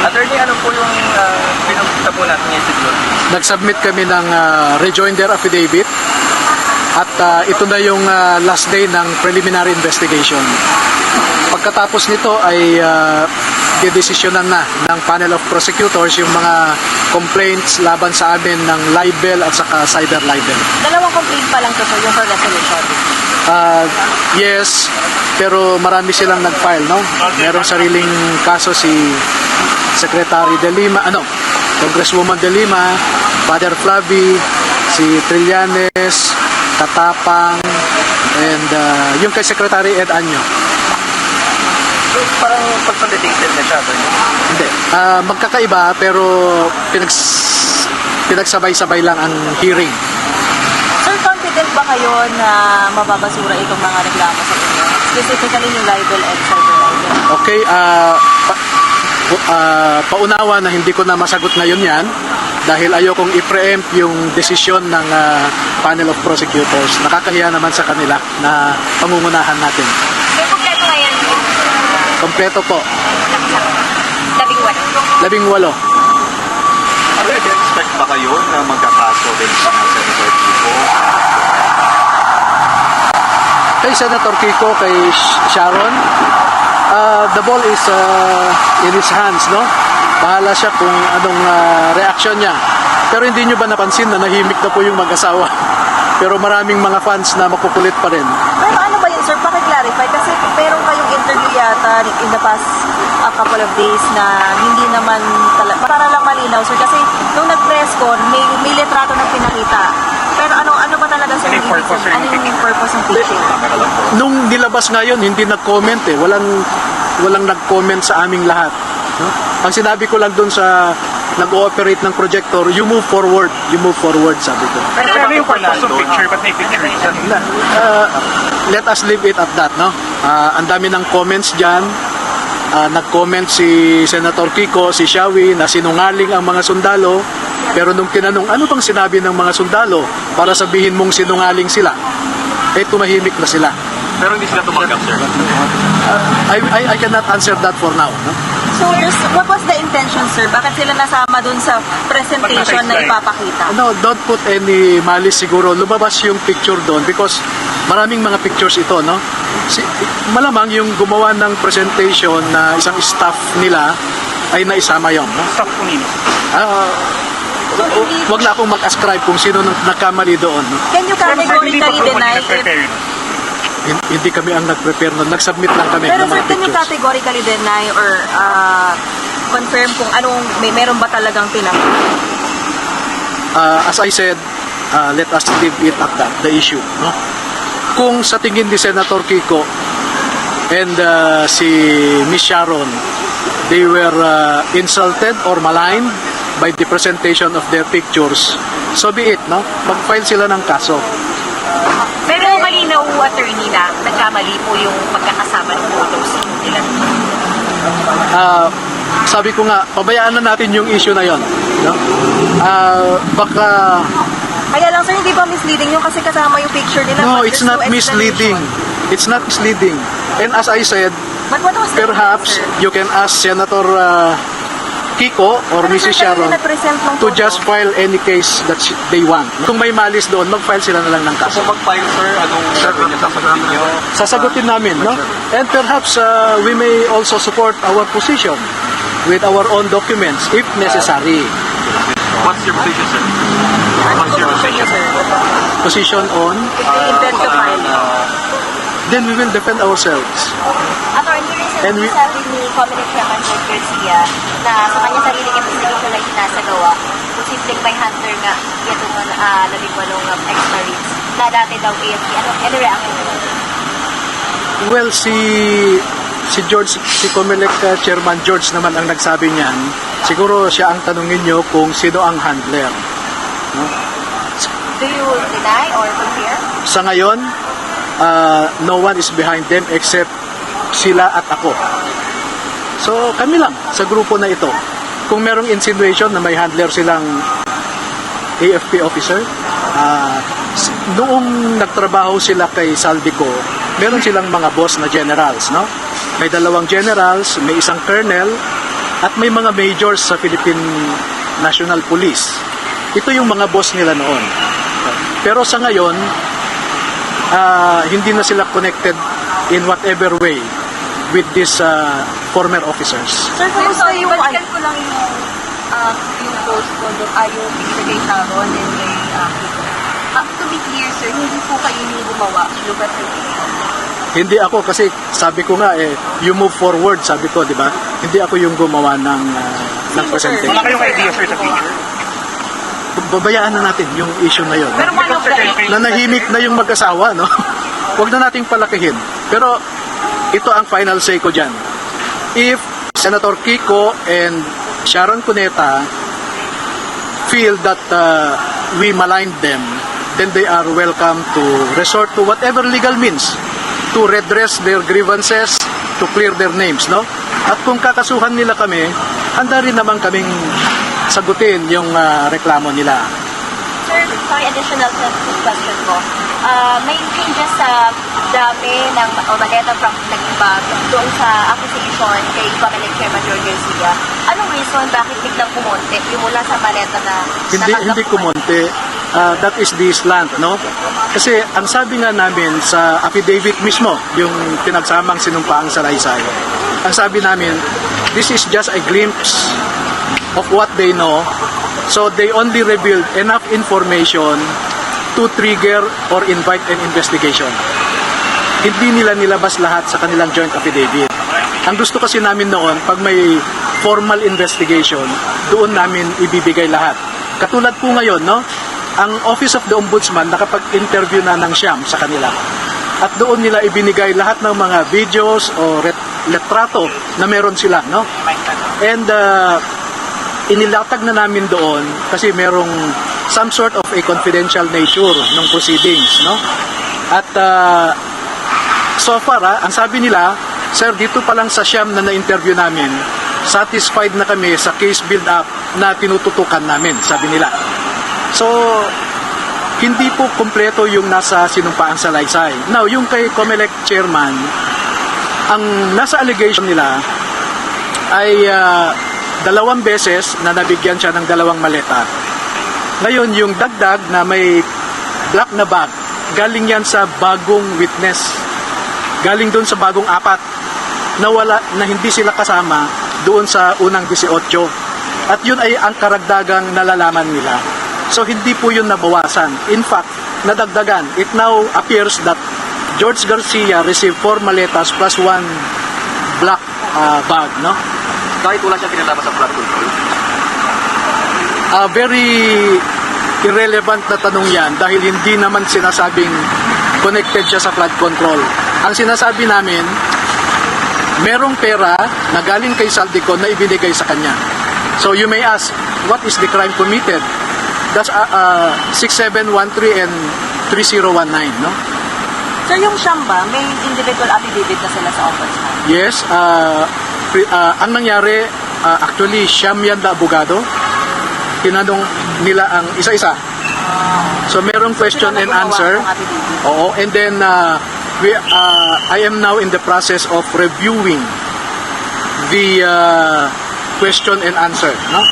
Attorney, ano po yung pinagpunta po natin ngayon siguro? Nag-submit kami ng rejoinder affidavit at ito na yung last day ng preliminary investigation. Pagkatapos nito ay didesisyonan na ng panel of prosecutors yung mga complaints laban sa amin ng libel at saka cyber libel. Dalawang complaint pa lang to, sir, yung for resolution. Yes, pero marami silang nag-file, no? Merong sariling kaso si Secretary De Lima, Congresswoman De Lima, Father Flavi, si Trillanes, Katapang, and yung kay Secretary Ed Año. So, parang consolidated na siya, Attorney? Hindi. Magkakaiba, pero pinagsabay-sabay lang ang hearing. Sir, confident ba kayo na mababasura itong mga reklamo sa inyo? Specifically yung libel and cyber libel? Okay, paunawa na hindi ko na masagot ngayon yan dahil ayokong i-preempt yung desisyon ng panel of prosecutors. Nakakahiya naman sa kanila na pangungunahan natin. May kompleto ngayon? Kompleto po. 11. 18. Expect ba kayo na magkakaso din sa Senator Kiko? Kay Senator Kiko, kay Sharon, the ball is in his hands, no? Bahala siya kung anong reaction niya. Pero hindi nyo ba napansin na nahimik na po yung mag-asawa? Pero maraming mga fans na makukulit pa rin. Pero ano ba yun, sir? Pakiclarify. Kasi meron kayong interview yata in the past couple of days na hindi naman para lang malinaw, sir. Kasi nung nag-press con, may litrato na pinakita. Pero ano ba talaga, sir? Ano yung purpose ng teaching? Nung nilabas ngayon, hindi nag-comment eh. Walang nag-comment sa aming lahat. No? Ang sinabi ko lang doon sa nag-ooperate ng projector, you move forward, sabi ko. Pero ano yung purpose of picture? Ba't may picture? Let us leave it at that, no? Ang dami ng comments dyan. Nag-comment si Senator Kiko, si Shawi, na sinungaling ang mga sundalo. Pero nung tinanong, ano bang sinabi ng mga sundalo para sabihin mong sinungaling sila? Eh, tumahimik na sila. Pero hindi sila tumanggap, sir. I cannot answer that for now, no? So, what was the intention, sir? Bakit sila nasama dun sa presentation na ipapakita? No, don't put any malice siguro. Lumabas yung picture doon because maraming mga pictures ito, no? Malamang yung gumawa ng presentation na isang staff nila ay naisama yon, no? Stop po nino. Wag na akong mag-ascribe kung sino nagkamali doon, no? Can you categorically deny if... Hindi kami ang nag-prepare nun. Nag-submit lang kami Pero ng sir, mga can you pictures. categorically deny or confirm kung meron ba talagang pinakita? As I said, let us leave it at that, the issue, no? Kung sa tingin ni Senator Kiko and si Miss Sharon, they were insulted or maligned by the presentation of their pictures, so be it, no? Mag-file sila ng kaso. Pero malinaw, attorney, na nagkamali po yung pagkakasama ng photos nila. Sabi ko nga, pabayaan na natin yung issue na yon, no? Baka... Kaya lang, sir, hindi ba misleading yung kasi kasama yung picture nila? No, but it's there's not no misleading. explanation. It's not misleading. And as I said, But what was the perhaps reason, sir? you can ask Senator Kiko or Pero Mrs. sir, kanina Sharon nag-present ng to photo. just file any case that they want. Kung may malis doon, mag-file sila na lang ng kaso. Kung mag-file, sir, anong gagawin niya sa sasabihin niyo? Sasagutin namin, no? And perhaps we may also support our position with our own documents if necessary. What's your position, sir? What's your position? Sir, Position on, if they intend to file. then we will defend ourselves. Attorney, And recently we- sabi ni Comelec Chairman George Garcia na sa kanya sariling investigation na sinasagawa, posibleng may hunter nga itong 18 ex-marines na dati daw AFP. Ano reaction mo? Well, si George, si Comelec Chairman George naman ang nagsabi niyan. Siguro siya ang tanungin nyo kung sino ang handler. No? Do you deny or confirm? Sa ngayon, no one is behind them except sila at ako. So, kami lang sa grupo na ito. Kung merong insinuation na may handler silang AFP officer, noong nagtrabaho sila kay Saldico, meron silang mga boss na generals, no? May 2 generals, may isang colonel, at may mga majors sa Philippine National Police. Ito yung mga boss nila noon. Pero sa ngayon, hindi na sila connected in whatever way with these former officers. Sir, kumusta yung... Balikan ko lang yung post ko doon, yung ibigay sa Ron and kay Kiko. To be clear, sir, hindi po kayo yung gumawa. Look at the Hindi ako kasi sabi ko nga you move forward, sabi ko, di ba? Hindi ako yung gumawa ng presentation. Wala kayong idea, sir, sa future? Babayaan na natin yung issue na yun. Pero one of the... Nanahimik na yung mag-asawa, no? Huwag na nating palakihin. Pero ito ang final say ko dyan. If Senator Kiko and Sharon Cuneta feel that we maligned them, then they are welcome to resort to whatever legal means to redress their grievances, to clear their names, no? At kung kakasuhan nila kami, handa rin naman kaming sagutin yung reklamo nila. Sir, sorry, additional question ko. May changes sa dami ng maleta from naging bag doon sa accusation kay Comelec Chairman George Garcia. Anong reason bakit biglang kumonte yung mula sa maleta na Hindi kumonte. That is the slant, no? Kasi ang sabi nga namin sa affidavit mismo, yung pinagsamang sinumpaang salaysay, ang sabi namin, this is just a glimpse of what they know. So they only revealed enough information to trigger or invite an investigation. Hindi nila nilabas lahat sa kanilang joint affidavit. Ang gusto kasi namin noon, pag may formal investigation, doon namin ibibigay lahat. Katulad po ngayon, no? Ang Office of the Ombudsman nakapag-interview na ng Siyam sa kanila. At doon nila ibinigay lahat ng mga videos o letrato na meron sila, no? And inilatag na namin doon kasi merong some sort of a confidential nature ng proceedings, no? At so far, ang sabi nila, sir, dito pa lang sa Siyam na na-interview namin, satisfied na kami sa case build-up na tinututukan namin, sabi nila. So, hindi po kumpleto yung nasa sinumpaang salaysay. Now, yung kay Comelec Chairman, ang nasa allegation nila ay 2 beses na nabigyan siya ng 2 maleta. Ngayon, yung dagdag na may black na bag, galing yan sa bagong witness. Galing doon sa bagong 4 na hindi sila kasama doon sa unang 18. At yun ay ang karagdagang nalalaman nila. So hindi po yun nabawasan. In fact, nadagdagan. It now appears that George Garcia received 4 maletas plus 1 black bag, no? Kahit wala siyang tinatama sa flood control. Very irrelevant na tanong yan dahil hindi naman sinasabing connected siya sa flood control. Ang sinasabi namin, merong pera na galing kay Saldico na ibinigay sa kanya. So you may ask, what is the crime committed? That's 6713 and 3019, no? Sir, yung Siyam ba, may individual affidavit na sila sa ombudsman? Yes, ang nangyari, actually, Siyam yan na abogado. Tinanong nila ang isa-isa. So, merong question and answer. Oo, and then, I am now in the process of reviewing the question and answer, no?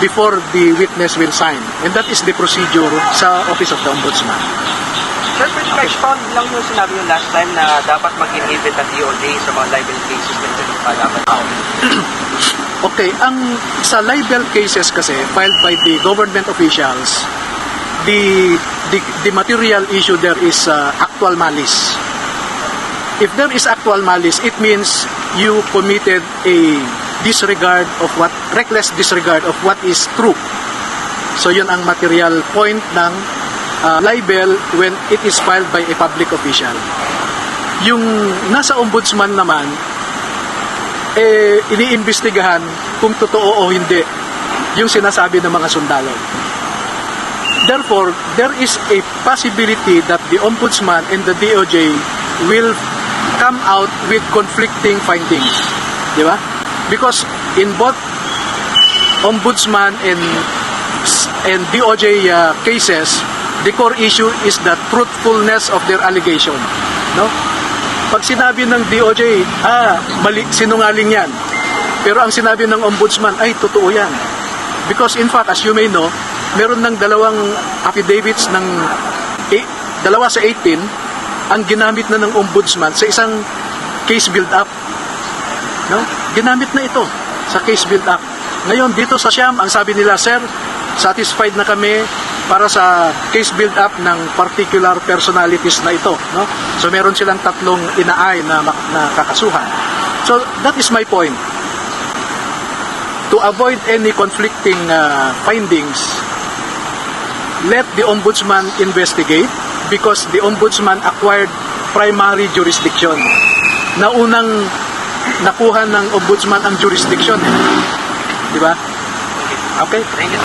Before the witness will sign. And that is the procedure sa Office of the Ombudsman. Sir, pwede pa-expound lang yung sinabi yung last time na dapat mag-inhibit ang DOJ sa mga libel cases na pinagpalaban tao. Okay, sa libel cases kasi filed by the government officials, the material issue there is actual malice. If there is actual malice, it means you committed a reckless disregard of what is true. So yun ang material point ng libel when it is filed by a public official. Yung nasa ombudsman naman, iniimbestigahan kung totoo o hindi yung sinasabi ng mga sundalo. Therefore, there is a possibility that the ombudsman and the DOJ will come out with conflicting findings. Di ba? Because in both ombudsman and DOJ cases, the core issue is the truthfulness of their allegation. No? Pag sinabi ng DOJ, mali, sinungaling yan. Pero ang sinabi ng ombudsman, ay, totoo yan. Because in fact, as you may know, meron ng dalawang affidavits ng dalawa sa 18 ang ginamit na ng ombudsman sa isang case build-up. No? Ginamit na ito sa case build-up. Ngayon, dito sa Siam, ang sabi nila, sir, satisfied na kami para sa case build-up ng particular personalities na ito. No? So, meron silang tatlong inaay na kakasuhan. So, that is my point. To avoid any conflicting findings, let the ombudsman investigate because the ombudsman acquired primary jurisdiction. Naunang nakuha ng ombudsman ang jurisdiction. Di ba? Okay? Thank you.